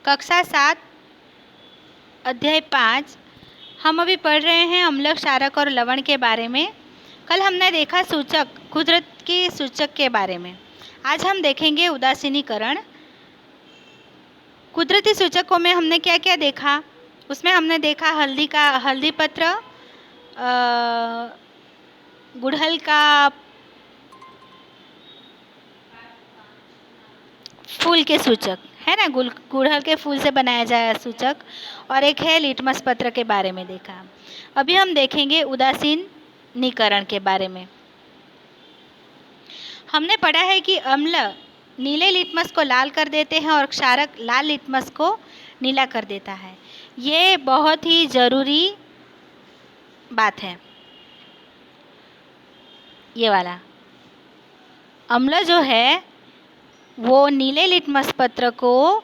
कक्षा 7 अध्याय 5। हम अभी पढ़ रहे हैं अम्ल, क्षारक और लवण के बारे में। कल हमने देखा सूचक, कुदरत की सूचक के बारे में। आज हम देखेंगे उदासीनीकरण। कुदरती सूचकों में हमने क्या क्या देखा? उसमें हमने देखा हल्दी पत्र, गुड़हल का फूल के सूचक है ना, गुड़हल के फूल से बनाया जाए सूचक, और एक है लिटमस पत्र के बारे में देखा। अभी हम देखेंगे उदासीनीकरण के बारे में। हमने पढ़ा है कि अम्ल नीले लिटमस को लाल कर देते हैं और क्षारक लाल लिटमस को नीला कर देता है। ये बहुत ही ज़रूरी बात है। ये वाला अम्ल जो है वो नीले लिटमस पत्र को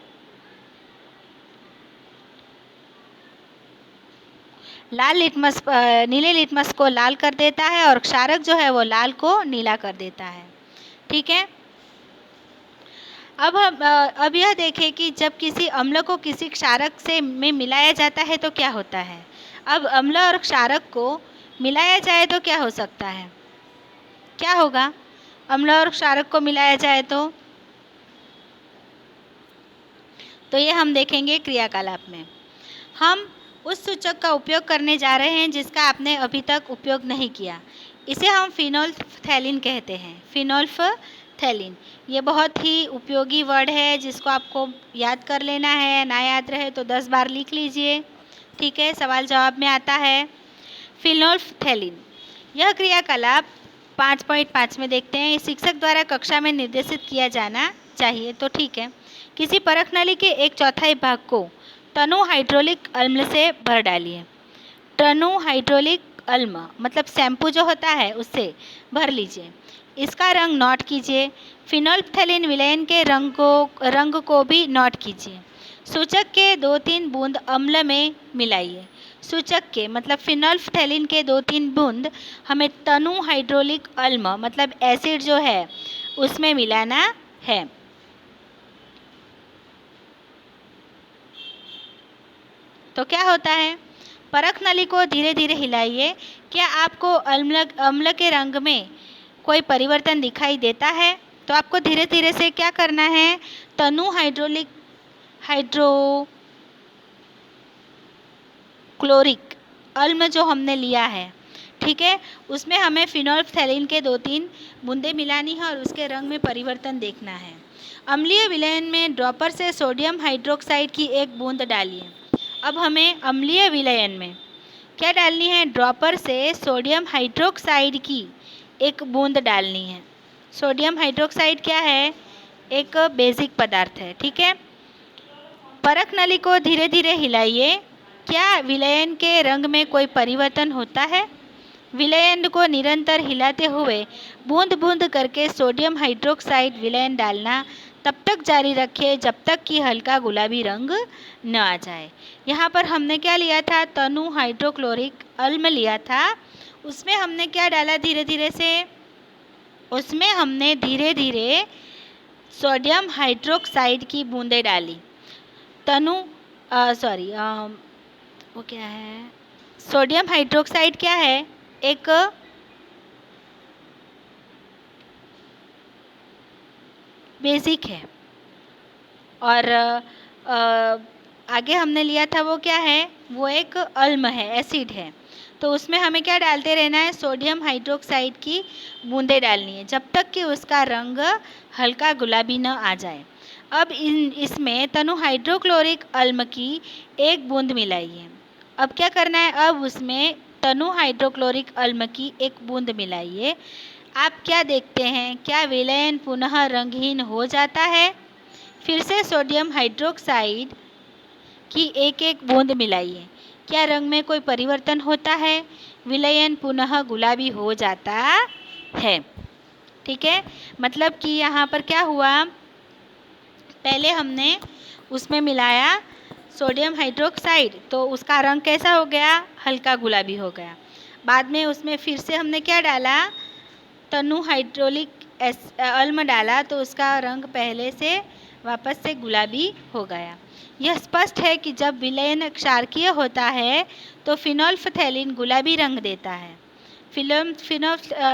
नीले लिटमस को लाल कर देता है और क्षारक जो है वो लाल को नीला कर देता है। ठीक है। अब यह देखें कि जब किसी अम्ल को किसी क्षारक से में मिलाया जाता है तो क्या होता है। अब अम्ल और क्षारक को मिलाया जाए तो क्या हो सकता है, क्या होगा? अम्ल और क्षारक को मिलाया जाए तो ये हम देखेंगे क्रियाकलाप में। हम उस सूचक का उपयोग करने जा रहे हैं जिसका आपने अभी तक उपयोग नहीं किया। इसे हम फिनोल्फ्थैलीन कहते हैं। फिनोल्फ्थैलीन ये बहुत ही उपयोगी वर्ड है जिसको आपको याद कर लेना है। ना याद रहे तो 10 बार लिख लीजिए। ठीक है, सवाल जवाब में आता है। फिनोल्फ्थैलीन यह क्रियाकलाप 5.5 में देखते हैं। शिक्षक द्वारा कक्षा में निर्देशित किया जाना चाहिए। तो ठीक है, किसी परख नली के 1/4 भाग को टनु हाइड्रोलिक अम्ल से भर डालिए। टनु हाइड्रोलिक अम्ल मतलब शैम्पू जो होता है उससे भर लीजिए। इसका रंग नोट कीजिए। फिनोल्फ्थैलीन विलयन के रंग को भी नोट कीजिए। सूचक के 2-3 बूंद अम्ल में मिलाइए। सूचक के मतलब फिनोल्फ्थैलीन के 2-3 बूंद हमें टनु हाइड्रोलिक अम्ल मतलब एसिड जो है उसमें मिलाना है। तो क्या होता है, परख नली को धीरे धीरे हिलाइए। क्या आपको अम्ल के रंग में कोई परिवर्तन दिखाई देता है? तो आपको धीरे धीरे से क्या करना है, टनु हाइड्रोक्लोरिक अम्ल जो हमने लिया है, ठीक है, उसमें हमें फिनोल्फ्थैलीन के 2-3 बूंदें मिलानी है और उसके रंग में परिवर्तन देखना है। अम्लीय विलयन में ड्रॉपर से सोडियम हाइड्रोक्साइड की 1 बूंद डालिए। अब हमें अम्लीय विलयन में क्या डालनी है, ड्रॉपर से सोडियम हाइड्रोक्साइड की 1 बूंद डालनी है। सोडियम हाइड्रोक्साइड क्या है, एक बेसिक पदार्थ है। ठीक है, परख नली को धीरे धीरे हिलाइए। क्या विलयन के रंग में कोई परिवर्तन होता है? विलयन को निरंतर हिलाते हुए बूंद बूंद करके सोडियम हाइड्रोक्साइड विलयन डालना तब तक जारी रखिए जब तक कि हल्का गुलाबी रंग न आ जाए। यहाँ पर हमने क्या लिया था, टनु हाइड्रोक्लोरिक अम्ल लिया था। उसमें हमने क्या डाला धीरे धीरे से, उसमें हमने धीरे धीरे सोडियम हाइड्रोक्साइड की बूंदें डाली। वो क्या है, सोडियम हाइड्रोक्साइड क्या है, एक बेसिक है। और आगे हमने लिया था वो क्या है, वो एक अम्ल है, एसिड है। तो उसमें हमें क्या डालते रहना है, सोडियम हाइड्रोक्साइड की बूंदें डालनी है जब तक कि उसका रंग हल्का गुलाबी न आ जाए। अब इसमें टनु हाइड्रोक्लोरिक अम्ल की 1 बूंद मिलाइए। अब क्या करना है, अब उसमें टनु हाइड्रोक्लोरिक अम्ल की 1 बूंद मिलाइए। आप क्या देखते हैं, क्या विलयन पुनः रंगहीन हो जाता है? फिर से सोडियम हाइड्रोक्साइड की 1-1 बूंद मिलाइए। क्या रंग में कोई परिवर्तन होता है? विलयन पुनः गुलाबी हो जाता है। ठीक है, मतलब कि यहाँ पर क्या हुआ, पहले हमने उसमें मिलाया सोडियम हाइड्रोक्साइड तो उसका रंग कैसा हो गया, हल्का गुलाबी हो गया। बाद में उसमें फिर से हमने क्या डाला, टनु हाइड्रोलिक अम्ल डाला तो उसका रंग पहले से वापस से गुलाबी हो गया। यह स्पष्ट है कि जब विलयन क्षारकीय होता है तो फिनोल्फथैलीन गुलाबी रंग देता है।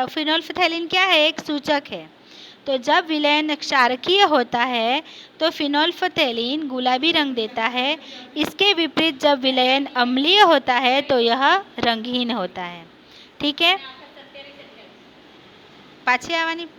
फिनोल्फथैलीन क्या है? एक सूचक है। तो जब विलयन क्षारकीय होता है तो फिनोल्फथैलीन गुलाबी रंग देता है। इसके विपरीत जब विलयन अम्लीय होता है तो यह रंगहीन होता है। ठीक है, पाछी आवानी